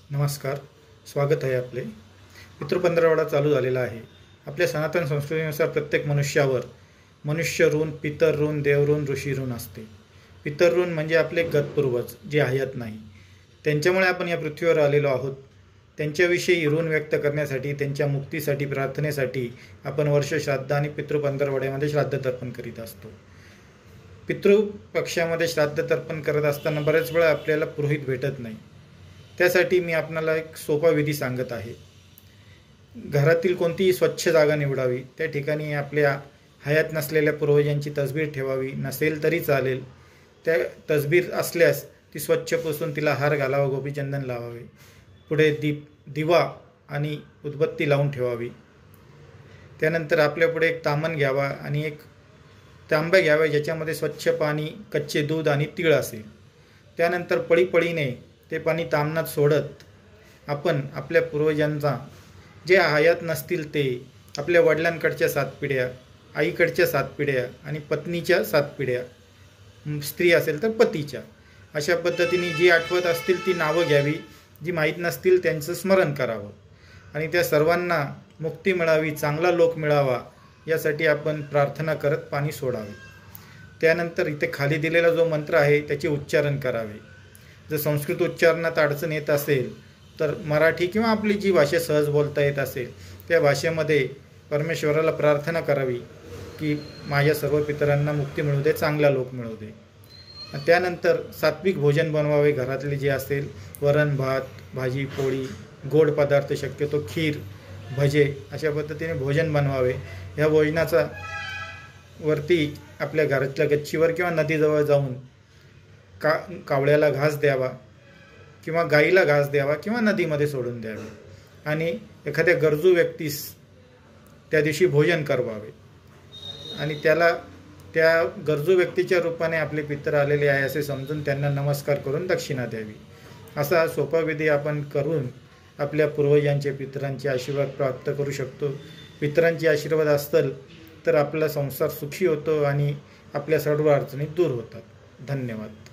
नमस्कार. स्वागत आहे आपले. पितृपंधरवडा चालू झालेला आहे. आपल्या सनातन संस्कृतीनुसार प्रत्येक मनुष्यावर मनुष्य ऋण, पितर ऋण, देव ऋण, ऋषी ऋण असते. पितर ऋण म्हणजे आपले गतपूर्वज जे हयात नाही, त्यांच्यामुळे आपण या पृथ्वीवर आलेलो आहोत. त्यांच्याविषयी ऋण व्यक्त करण्यासाठी, त्यांच्या मुक्तीसाठी, प्रार्थनेसाठी आपण वर्ष श्राद्ध आणि पितृपंधरवड्यामध्ये श्राद्ध तर्पण करीत असतो. पितृपक्षामध्ये श्राद्ध तर्पण करत असताना बऱ्याच वेळा आपल्याला पुरोहित भेटत नाही. त्यासाठी मी आपणाला एक सोपा विधी सांगत आहे. घरातील कोणतीही स्वच्छ जागा निवडावी. त्या ठिकाणी आपल्या हयात नसलेल्या पूर्वजांची तसबीर ठेवावी. नसेल तरी चालेल. त्या तसबीर असल्यास ती स्वच्छ पुसून तिला हार घालावा, गोपीचंदन लावावे. पुढे दिवा आणि उदबत्ती लावून ठेवावी. त्यानंतर आपल्यापुढे एक तामण घ्यावा आणि एक तांब्या घ्यावा, ज्याच्यामध्ये स्वच्छ पाणी, कच्चे दूध आणि तीळ असेल. त्यानंतर पळीपळीने ते पाणी तामणात सोडत आपण आपल्या पूर्वजांचा, जे हयात नसतील ते, आपल्या वडिलांकडच्या 7 पिढ्या, आईकडच्या 7 पिढ्या आणि पत्नीच्या 7 पिढ्या, स्त्री असेल तर पतीच्या, अशा पद्धतीने जी आठवत असतील ती नावं घ्यावी. जी माहीत नसतील त्यांचं स्मरण करावं आणि त्या सर्वांना मुक्ती मिळावी, चांगला लोक मिळावा, यासाठी आपण प्रार्थना करत पाणी सोडावे. त्यानंतर इथे खाली दिलेला जो मंत्र आहे त्याचे उच्चारण करावे. जर संस्कृत उच्चारणात अडचण येत असेल तर मराठी किंवा आपली जी भाषा सहज बोलता येत असेल त्या भाषेमध्ये परमेश्वराला प्रार्थना करावी की माझ्या सर्व पितरांना मुक्ती मिळू दे, चांगला लोक मिळू दे. त्यानंतर सात्विक भोजन बनवावे. घरातले जे असेल वरण, भात, भाजी, पोळी, गोड पदार्थ, शक्यतो खीर, भजे, अशा पद्धतीने भोजन बनवावे. ह्या भोजनाचा वरती आपल्या घरातल्या गच्चीवर किंवा नदीजवळ जाऊन कावळ्याला घास द्यावा किंवा गाईला घास द्यावा किंवा नदीमध्ये सोडून द्यावे आणि एखाद्या गरजू व्यक्तीस त्या दिवशी भोजन करवावे आणि त्याला त्या गरजू व्यक्तीच्या रूपाने आपले पितर आलेले आहे असे समजून त्यांना नमस्कार करून दक्षिणा द्यावी. असा हा सोपा विधी आपण करून आपल्या पूर्वजांचे, पितरांचे आशीर्वाद प्राप्त करू शकतो. पितरांचे आशीर्वाद असतील तर आपला संसार सुखी होतो आणि आपल्या सर्व अडचणी दूर होतात. धन्यवाद.